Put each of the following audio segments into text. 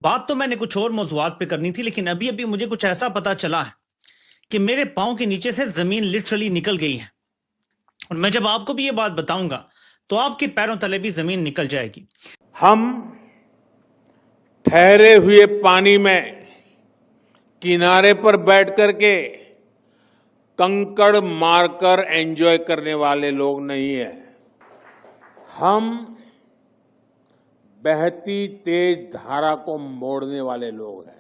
बात तो मैंने कुछ और मौज़ूआत पे करनी थी, लेकिन अभी-अभी मुझे कुछ ऐसा पता चला है कि मेरे पाँव के नीचे से ज़मीन लिटरली निकल गई है। और मैं जब आपको भी ये बात बताऊँगा, तो आपके पैरों तले भी ज़मीन निकल जाएगी। हम ठहरे हुए पानी में किनारे पर बैठ करके कंकड़ मारकर एंजॉय करने वाले लोग नहीं है। हम बहती तेज धारा को मोड़ने वाले लोग हैं।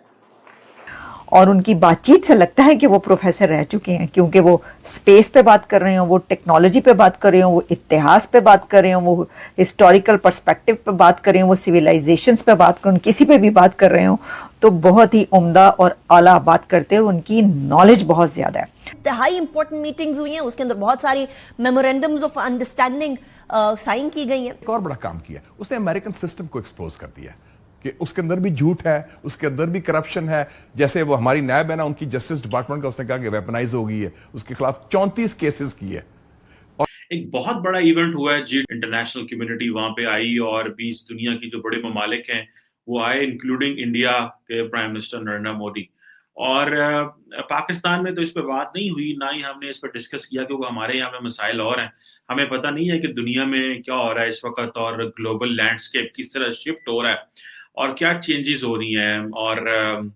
और उनकी बातचीत से लगता है कि वो प्रोफेसर रह चुके हैं, क्योंकि वो स्पेस पे बात कर रहे हो, वो टेक्नोलॉजी पे बात कर रहे हो, वो इतिहास पे बात कर रहे हो, वो हिस्टोरिकल पर्सपेक्टिव पे बात कर रहे हो, वो सिविलाइजेशंस पे बात कर, किसी पे भी बात कर रहे हो, तो बहुत ही उम्दा और आला बात करते हैं और उनकी नॉलेज बहुत ज्यादा है। इंतहाई इंपॉर्टेंट मीटिंग्स हुई हैं, उसके अंदर बहुत सारी मेमोरेंडम्स ऑफ अंडरस्टैंडिंग साइन की गई हैं। एक और बड़ा काम किया, उसने अमेरिकन सिस्टम को एक्सपोज कर दिया कि उसके अंदर भी झूठ है, उसके अंदर भी करप्शन है। जैसे वो हमारी नायब है ना, उनकी जस्टिस डिपार्टमेंट का उसने कहा कि वेपनाइज हो गई है, उसके खिलाफ 34 केसेस किए। एक बहुत बड़ा इवेंट हुआ है जी, इंटरनेशनल कम्युनिटी वहां पे आई और 20 दुनिया की जो बड़े ममालिक हैं वो आए, इंक्लूडिंग इंडिया के प्राइम मिनिस्टर नरेंद्र मोदी। और पाकिस्तान में तो इस पर बात नहीं हुई, ना ही हमने इस पर डिस्कस किया, क्योंकि हमारे यहाँ पे मसाइल और हैं। हमें पता नहीं है कि दुनिया में क्या हो रहा है इस वक्त और ग्लोबल लैंडस्केप किस तरह शिफ्ट हो रहा है और क्या चेंजेस हो रही हैं। और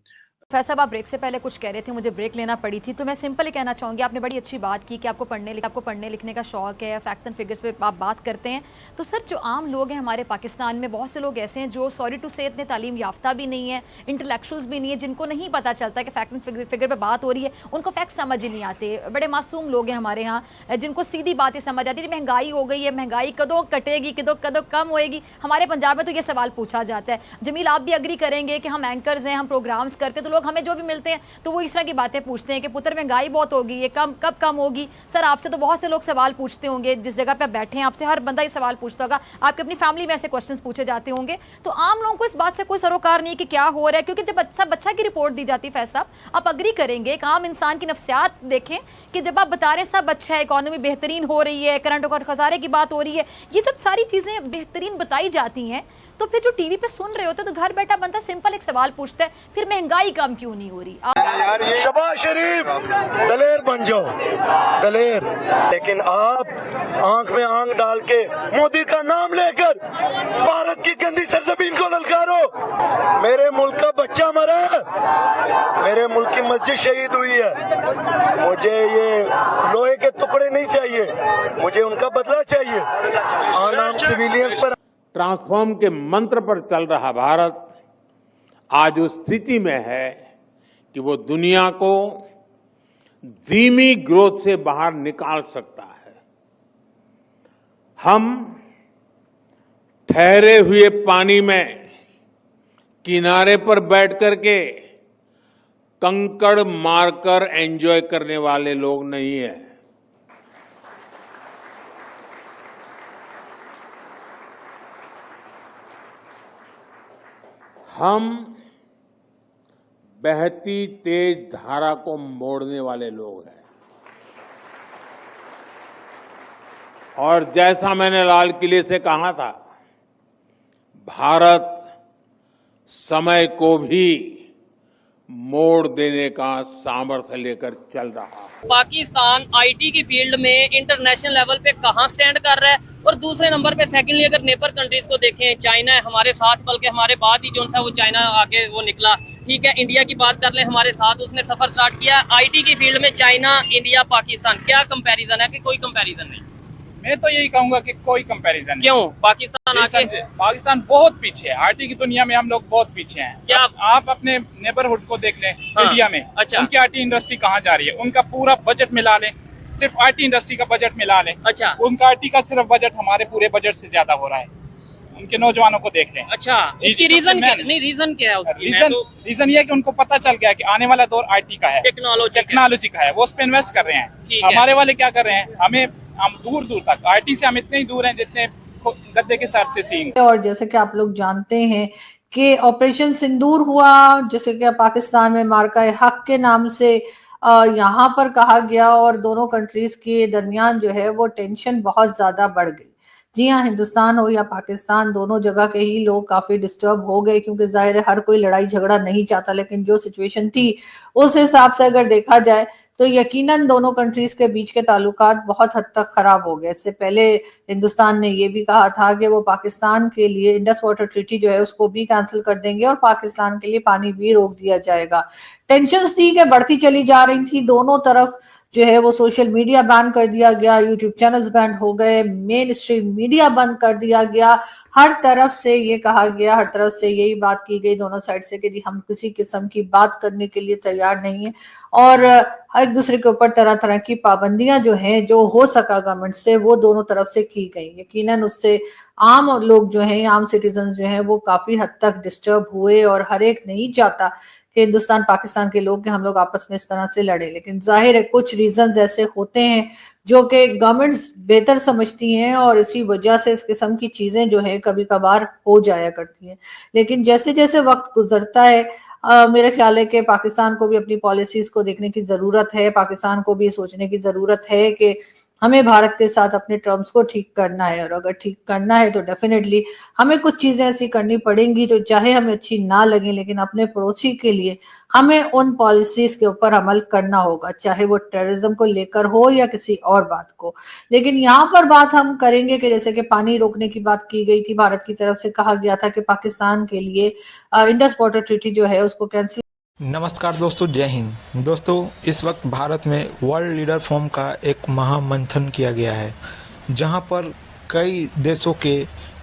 फैज साहब, आप ब्रेक से पहले कुछ कह रहे थे, मुझे ब्रेक लेना पड़ी थी, तो मैं सिंपल ही कहना चाहूँगी, आपने बड़ी अच्छी बात की कि आपको पढ़ने लिखने का शौक है, फैक्ट्स एंड फिगर्स पे आप बात करते हैं। तो सर, जो आम लोग हैं हमारे पाकिस्तान में, बहुत से लोग ऐसे हैं जो सॉरी टू से इतने तालीम याफ्ता भी नहीं है, इंटेलेक्चुअल्स भी नहीं है, जिनको नहीं पता चलता कि फैक्ट एंड फिगर पर बात हो रही है, उनको फैक्ट समझ ही नहीं आते। बड़े मासूम लोग हैं हमारे यहाँ जिनको सीधी बातें समझ आती है। महंगाई हो गई है, महंगाई कदों कटेगी, कदों कम होएगी। हमारे पंजाब में तो ये सवाल पूछा जाता है। जमील, आप भी अग्री करेंगे कि हम एंकर्स हैं, हम प्रोग्राम्स करते हैं, तो लोग हमें जो भी मिलते हैं तो वो इस तरह की बातें पूछते हैं कि पुत्र महंगाई बहुत होगी, ये कब कम होगी। सर, आपसे तो बहुत से लोग सवाल पूछते होंगे, जिस जगह पे बैठे हैं आपसे हर बंदा ये सवाल पूछता होगा, आपकी अपनी फैमिली में ऐसे क्वेश्चंस पूछे जाते होंगे। तो आम लोगों को इस बात से कोई सरोकार नहीं है कि क्या हो रहा है, क्योंकि जब बच्चा की रिपोर्ट दी जाती है, फैज साहब आप अग्री करेंगे, एक आम इंसान की नफ्सियात देखें कि जब आप बता रहे हैं सब अच्छा है, इकोनॉमी बेहतरीन हो रही है, करंट अकाउंट खसारे की बात हो रही है, ये सब सारी चीजें बेहतरीन बताई जाती हैं, तो फिर जो टीवी पे सुन रहे होते तो घर बैठा बनता सिंपल एक सवाल पूछता है, फिर महंगाई कम क्यों नहीं हो रही। शबाज शरीफ, दलेर बन जाओ, दलेर। लेकिन आप आंख में आंख डाल के मोदी का नाम लेकर भारत की गंदी सरजमीन को ललकारो। मेरे मुल्क का बच्चा मरा, मेरे मुल्क की मस्जिद शहीद हुई है। मुझे ये लोहे के टुकड़े नहीं चाहिए, मुझे उनका बदला चाहिए। आम सिविलियंस पर ट्रांसफॉर्म के मंत्र पर चल रहा भारत आज उस स्थिति में है कि वो दुनिया को धीमी ग्रोथ से बाहर निकाल सकता है। हम ठहरे हुए पानी में किनारे पर बैठ करके कंकड़ मारकर एंजॉय करने वाले लोग नहीं है। हम बहती तेज धारा को मोड़ने वाले लोग हैं। और जैसा मैंने लाल किले से कहा था, भारत समय को भी मोड़ देने का सामर्थ्य लेकर चल रहा है। पाकिस्तान आईटी की फील्ड में इंटरनेशनल लेवल पे कहां स्टैंड कर रहा है, और दूसरे नंबर पे सेकेंडली अगर नेबर कंट्रीज को देखें, चाइना है हमारे साथ, बल्कि हमारे बाद ही जो था वो चाइना आगे वो निकला। ठीक है, इंडिया की बात कर ले, हमारे साथ उसने सफर स्टार्ट किया। आईटी की फील्ड में चाइना, इंडिया, पाकिस्तान, क्या कंपैरिजन है कि कोई कंपैरिजन नहीं? मैं तो यही कहूंगा कि कोई कंपैरिजन नहीं। क्यों? पाकिस्तान बहुत पीछे है, आईटी की दुनिया में हम लोग बहुत पीछे हैं। क्या आप अपने नेबरहुड को देख लें, इंडिया में अच्छा, उनकी आईटी इंडस्ट्री कहाँ जा रही है? उनका पूरा बजट मिला लें, सिर्फ आईटी इंडस्ट्री का बजट मिला लें, अच्छा, उनका आईटी का सिर्फ बजट हमारे पूरे बजट से ज्यादा हो रहा है। उनके नौजवानों को देख लें। अच्छा, इसकी रीजन क्या है? उसकी रीजन ये है कि उनको पता चल गया कि आने वाला दौर आईटी का है, टेक्नोलॉजी का है, वो उस पर इन्वेस्ट कर रहे हैं। हमारे वाले क्या कर रहे हैं, हम दूर तक आईटी से हम इतने ही दूर हैं जितने गद्दे के सर से सींग। और जैसे कि आप लोग जानते हैं कि ऑपरेशन सिंदूर हुआ, जैसे कि पाकिस्तान में मार्का हक के नाम से यहाँ पर कहा गया, और दोनों कंट्रीज के दरमियान जो है वो टेंशन बहुत ज्यादा बढ़ गई। जी हाँ, हिंदुस्तान हो या पाकिस्तान, दोनों जगह के ही लोग काफी डिस्टर्ब हो गए, क्योंकि जाहिर है हर कोई लड़ाई झगड़ा नहीं चाहता, लेकिन जो सिचुएशन थी उस हिसाब से अगर देखा जाए तो यकीनन दोनों कंट्रीज के बीच के ताल्लुकात बहुत हद तक खराब हो गए। इससे पहले हिंदुस्तान ने ये भी कहा था कि वो पाकिस्तान के लिए इंडस वाटर ट्रीटी जो है उसको भी कैंसिल कर देंगे और पाकिस्तान के लिए पानी भी रोक दिया जाएगा। टेंशंस थी कि बढ़ती चली जा रही थी, दोनों तरफ जो है वो सोशल मीडिया बैन कर दिया गया, यूट्यूब चैनल्स बैन हो गए, मेन स्ट्रीम मीडिया बंद कर दिया गया, हर तरफ से ये कहा गया, हर तरफ से यही बात की गई दोनों साइड से कि जी हम किसी किस्म की बात करने के लिए तैयार नहीं है, और एक दूसरे के ऊपर तरह तरह की पाबंदियां जो हैं, जो हो सका गवर्नमेंट से, वो दोनों तरफ से की गई। यकीनन उससे आम लोग जो हैं, आम सिटीजन जो हैं, वो काफी हद तक डिस्टर्ब हुए, और हर एक नहीं चाहता कि हिंदुस्तान पाकिस्तान के लोग, कि हम लोग आपस में इस तरह से लड़े, लेकिन जाहिर है कुछ रीजंस ऐसे होते हैं जो कि गवर्नमेंट्स बेहतर समझती हैं, और इसी वजह से इस किस्म की चीजें जो है कभी कभार हो जाया करती हैं। लेकिन जैसे जैसे वक्त गुजरता है, मेरा ख्याल है कि पाकिस्तान को भी अपनी पॉलिसीज को देखने की जरूरत है, पाकिस्तान को भी सोचने की जरूरत है कि हमें भारत के साथ अपने टर्म्स को ठीक करना है, और अगर ठीक करना है तो डेफिनेटली हमें कुछ चीजें ऐसी करनी पड़ेंगी जो चाहे हमें अच्छी ना लगे, लेकिन अपने पड़ोसी के लिए हमें उन पॉलिसीज के ऊपर अमल करना होगा, चाहे वो टेररिज्म को लेकर हो या किसी और बात को। लेकिन यहाँ पर बात हम करेंगे कि जैसे कि पानी रोकने की बात की गई थी, भारत की तरफ से कहा गया था कि पाकिस्तान के लिए इंडस वाटर ट्रीटी जो है उसको कैंसिल। नमस्कार दोस्तों, जय हिंद। दोस्तों, इस वक्त भारत में वर्ल्ड लीडर फोरम का एक महामंथन किया गया है, जहां पर कई देशों के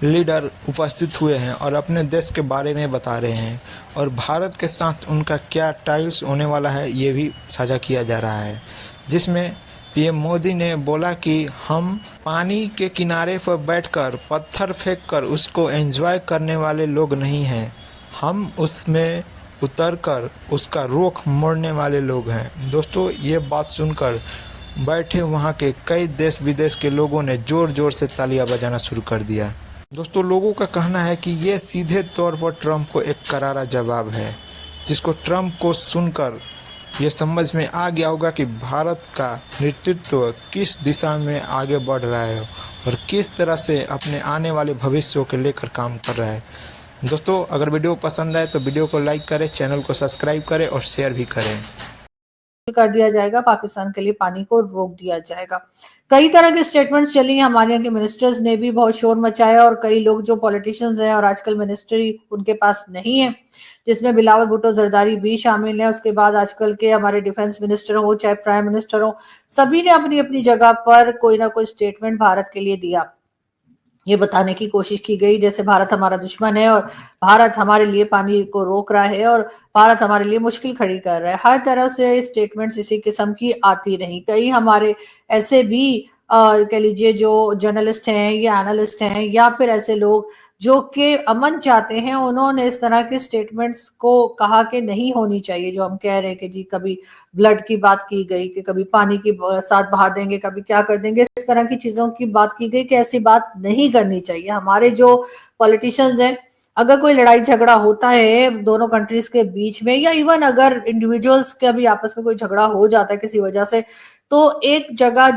लीडर उपस्थित हुए हैं और अपने देश के बारे में बता रहे हैं, और भारत के साथ उनका क्या टाइल्स होने वाला है ये भी साझा किया जा रहा है, जिसमें पीएम मोदी ने बोला कि हम पानी के किनारे पर बैठकर पत्थर फेंककर उसको एंजॉय करने वाले लोग नहीं हैं, हम उसमें उतरकर उसका रुख मोड़ने वाले लोग हैं। दोस्तों, ये बात सुनकर बैठे वहाँ के कई देश विदेश के लोगों ने ज़ोर ज़ोर से तालियां बजाना शुरू कर दिया। दोस्तों, लोगों का कहना है कि ये सीधे तौर पर ट्रंप को एक करारा जवाब है, जिसको ट्रंप को सुनकर ये समझ में आ गया होगा कि भारत का नेतृत्व किस दिशा में आगे बढ़ रहा है और किस तरह से अपने आने वाले भविष्य को लेकर काम कर रहा है। दोस्तों, अगर वीडियो पसंद आए तो वीडियो को लाइक करें, चैनल को सब्सक्राइब करें और शेयर भी करें। कर दिया जाएगा, पाकिस्तान के लिए पानी को रोक दिया जाएगा। कई तरह के स्टेटमेंट्स चली हैं, हमारे यहाँ के मिनिस्टर्स ने भी बहुत शोर मचाया, और कई लोग जो पॉलिटिशियंस हैं और आजकल मिनिस्ट्री उनके पास नहीं है, जिसमें बिलावल भुट्टो जरदारी भी शामिल है। उसके बाद आजकल के हमारे डिफेंस मिनिस्टर हो चाहे प्राइम मिनिस्टर हो, सभी ने अपनी अपनी जगह पर कोई ना कोई स्टेटमेंट भारत के लिए दिया। ये बताने की कोशिश की गई जैसे भारत हमारा दुश्मन है, और भारत हमारे लिए पानी को रोक रहा है, और भारत हमारे लिए मुश्किल खड़ी कर रहा है। हर तरफ से स्टेटमेंट्स इसी किस्म की आती रही। कई हमारे ऐसे भी कह लीजिए जो जर्नलिस्ट हैं या एनालिस्ट हैं, या फिर ऐसे लोग जो कि अमन चाहते हैं, उन्होंने इस तरह के स्टेटमेंट्स को कहा कि नहीं होनी चाहिए। जो हम कह रहे हैं कि जी कभी ब्लड की बात की गई, कि कभी पानी की साथ बहा देंगे, कभी क्या कर देंगे, इस तरह की चीजों की बात की गई कि ऐसी बात नहीं करनी चाहिए। हमारे जो पॉलिटिशियंस हैं, अगर कोई लड़ाई झगड़ा होता है दोनों कंट्रीज के बीच में, या इवन अगर इंडिविजुअल्स के भी आपस में कोई झगड़ा हो जाता है किसी वजह से, तो एक जगह